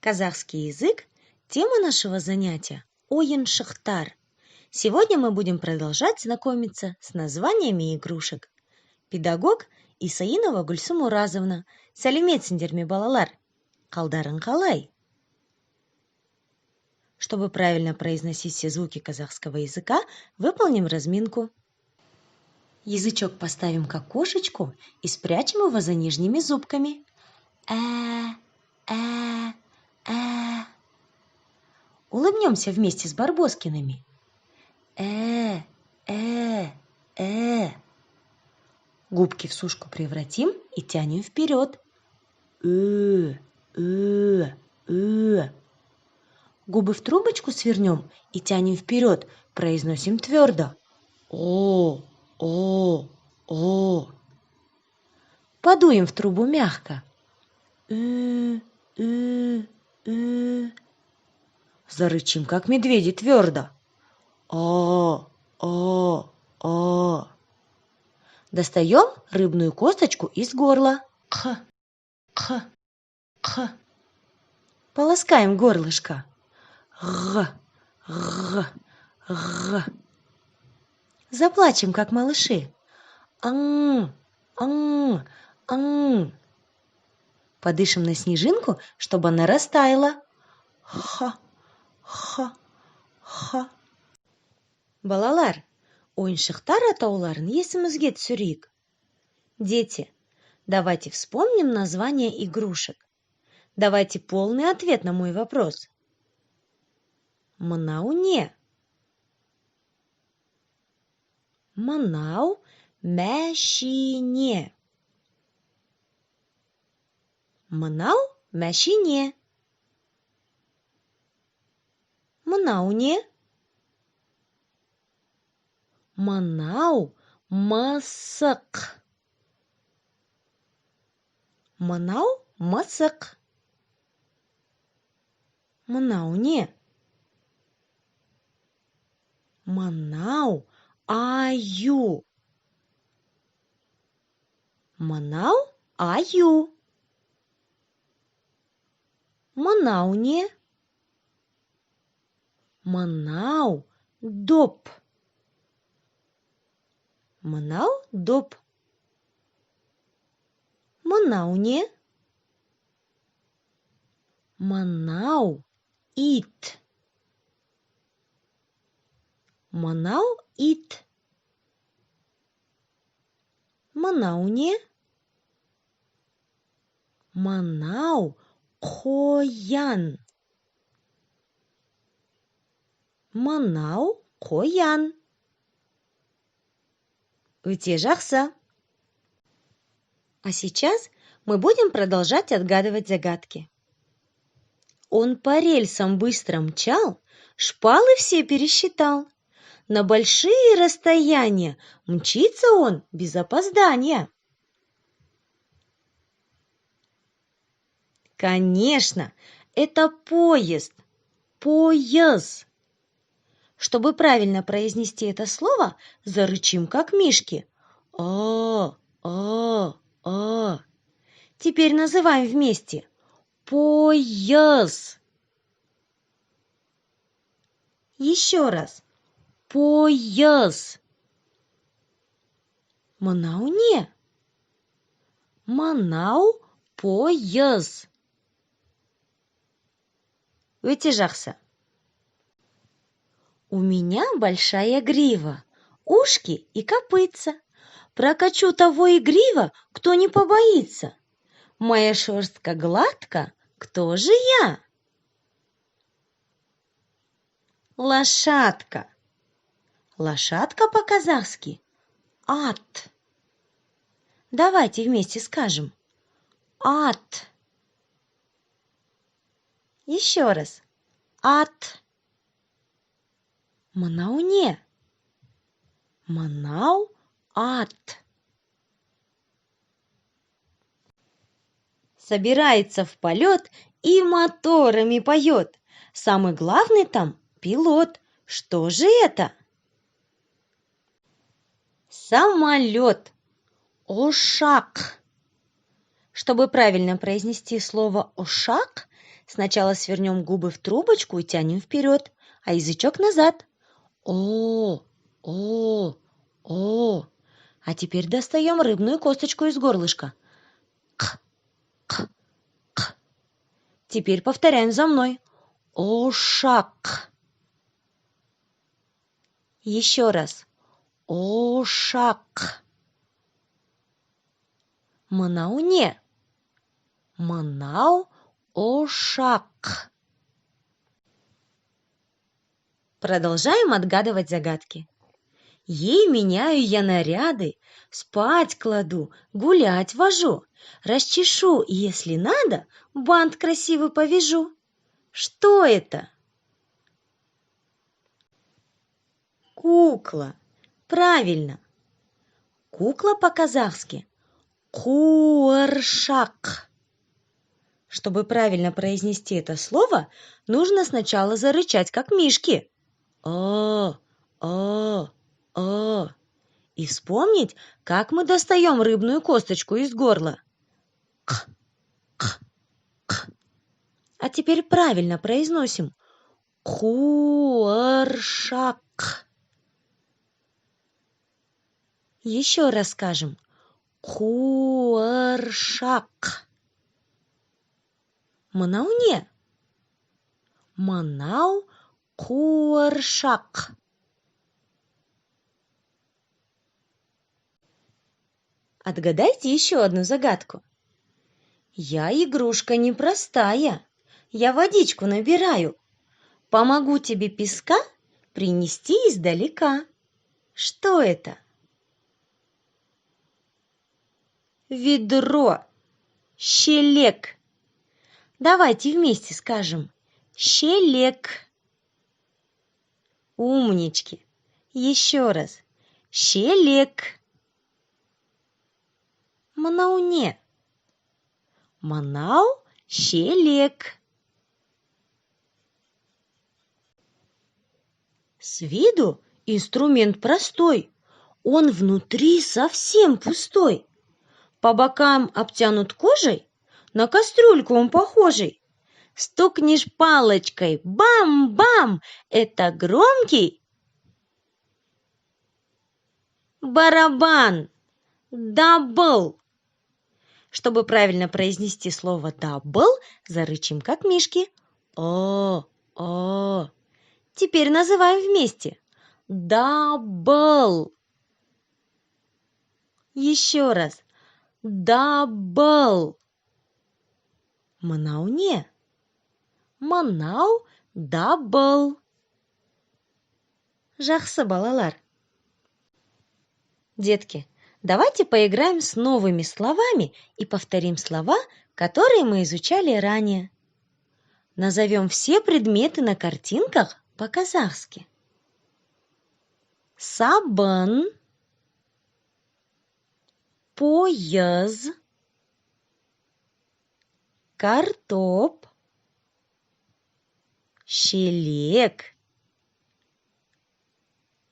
Казахский язык – тема нашего занятия «Ойын-шықтар». Сегодня мы будем продолжать знакомиться с названиями игрушек. Педагог Исаинова Гульсум Уразовна. Сәлеметсіңдер балалар? Қалдарың қалай? Чтобы правильно произносить все звуки казахского языка, выполним разминку. Язычок поставим к окошечку и спрячем его за нижними зубками. Улыбнемся вместе с Барбоскиными. Губки в сушку превратим и тянем вперед. Губы в трубочку свернем и тянем вперед, произносим твердо. Подуем в трубу мягко. Зарычим, как медведи, твердо. Достаем рыбную косточку из горла. Полоскаем горлышко. Заплачем, как малыши. Подышим на снежинку, чтобы она растаяла. Балалар, ойын-шықтар атауларын есімізге түсірейік. Дети, давайте вспомним название игрушек. Давайте полный ответ на мой вопрос. Мынау не? Мынау мәшине. Мынау мәшине. Мынау не? Мынау мысық. Мынау мысық. Мынау не? Мынау аю. Мынау аю. Мынау не? Мынау доп. Мынау доп. Мынау не? Мынау ит. Мынау ит. Мынау не? Мынау қоян. Мынау қоян. Өте жақсы. А сейчас мы будем продолжать отгадывать загадки. Он по рельсам быстро мчал, шпалы все пересчитал. На большие расстояния мчится он без опоздания. Конечно, это поезд. Поезд. Чтобы правильно произнести это слово, зарычим, как мишки. Теперь называем вместе. Поезд. Еще раз. Поезд. Мынау не? Мынау поезд. Өте жақсы. У меня большая грива, ушки и копытца. Прокачу того игриво, кто не побоится. Моя шерстка гладка, кто же я? Лошадка. Лошадка по-казахски ат. Давайте вместе скажем. Ат. Еще раз. Ат. Мынау не? Мынау ат. Собирается в полет и моторами поет. Самый главный там пилот. Что же это? Самолет. Ушак. Чтобы правильно произнести слово «ушак», Сначала свернем губы в трубочку и тянем вперед, а язычок назад. О, о, о. А теперь достаем рыбную косточку из горлышка. К, к, к. Теперь повторяем за мной. Ошак. Еще раз. Ошак. Манауне. Манау ошак. Продолжаем отгадывать загадки. Ей меняю я наряды, спать кладу, гулять вожу, расчешу, и если надо, бант красивый повяжу. Что это? Кукла. Правильно. Кукла по-казахски куаршак. Чтобы правильно произнести это слово, нужно сначала зарычать, как мишки. А, а, а. И вспомнить, как мы достаем рыбную косточку из горла. К, к, к. А теперь правильно произносим. Куаршак. Еще раз скажем. Куаршак. Манауне. Манау куаршак. Отгадайте еще одну загадку. Я игрушка непростая. Я водичку набираю. Помогу тебе песка принести издалека. Что это? Ведро. Щелек. Давайте вместе скажем. Щелек. Умнички. Еще раз. Щелек. Манауне. Манау щелек. С виду инструмент простой. Он внутри совсем пустой. По бокам обтянут кожей, на кастрюльку он похожий. Стукнешь палочкой, бам-бам, это громкий барабан. Дабл. Чтобы правильно произнести слово дабл, зарычим как мишки. О. Теперь называем вместе. Дабл. Еще раз. Дабл. Манауне. Манау дабл. Жақсы балалар. Детки, давайте поиграем с новыми словами и повторим слова, которые мы изучали ранее. Назовем все предметы на картинках по-казахски. Сабын, пояз, картоп, щелек,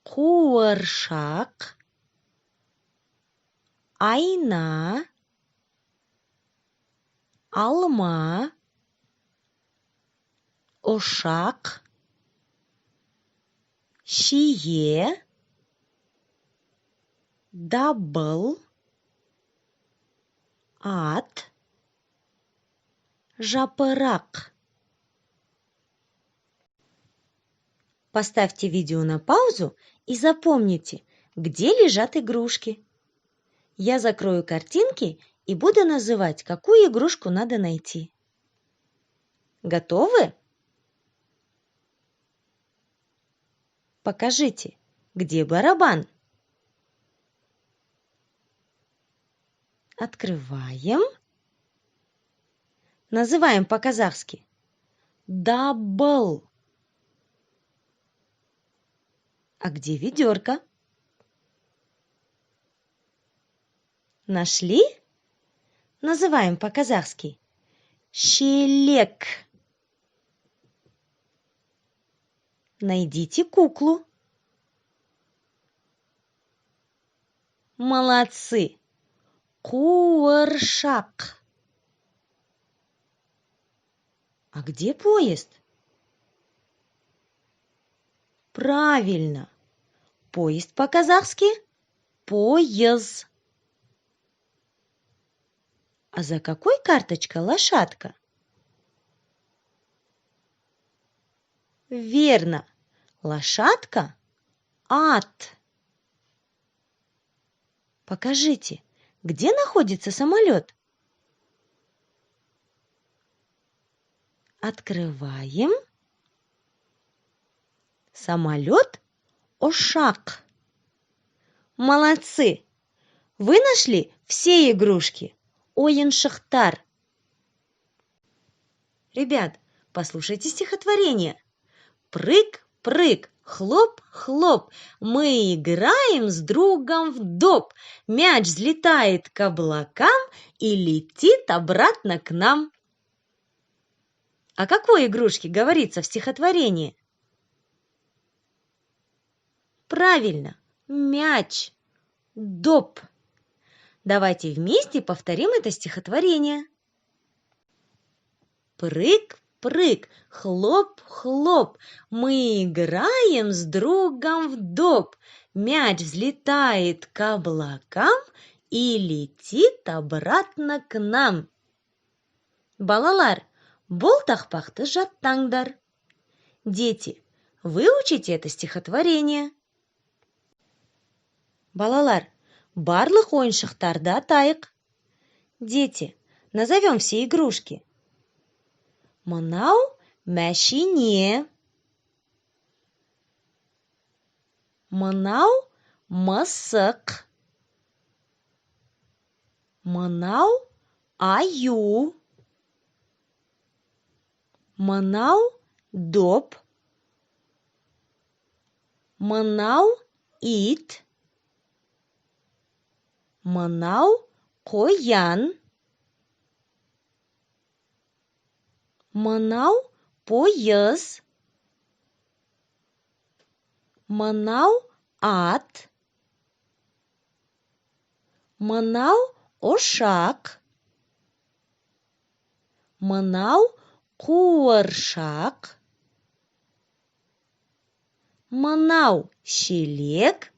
куаршак, айна, алма, ошак, шие, дабл, ат, жапырак. Поставьте видео на паузу и запомните, где лежат игрушки. Я закрою картинки и буду называть, какую игрушку надо найти. Готовы? Покажите, где барабан? Открываем. Называем по-казахски. Дабл. А где ведерко? Нашли? Называем по-казахски. Щелек. Найдите куклу. Молодцы. Куаршак. А где поезд? Правильно. Поезд по-казахски поез. А за какой карточкой лошадка? Верно. Лошадка ат. Покажите, где находится самолет? Открываем. Самолет ошак. Молодцы! Вы нашли все игрушки. Ойын-Шахтар. Ребят, послушайте стихотворение. Прыг-прыг, хлоп-хлоп, мы играем с другом в доп. Мяч взлетает к облакам и летит обратно к нам. О какой игрушке говорится в стихотворении? Правильно, мяч, доп. Давайте вместе повторим это стихотворение. Прыг-прыг, хлоп-хлоп, мы играем с другом в доп. Мяч взлетает к облакам и летит обратно к нам. Балалар, бол тақпақты жаттаңдар. Дети, выучите это стихотворение. Балалар, барлық ойыншықтарды атайық. Дети, назовем все игрушки. Мынау мәшине. Мынау мысық. Мынау аю. Мынау доп. Мынау ит. Мынау қоян. Мынау поезд. Мынау ат. Мынау ошақ. Мынау қуыршақ. Мынау шелек.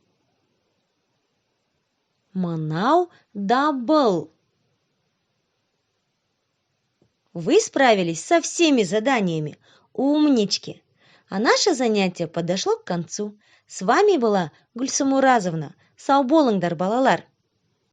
Мынау дабыл. Вы справились со всеми заданиями. Умнички! А наше занятие подошло к концу. С вами была Гульсум Уразовна. Сау болыңдар, балалар!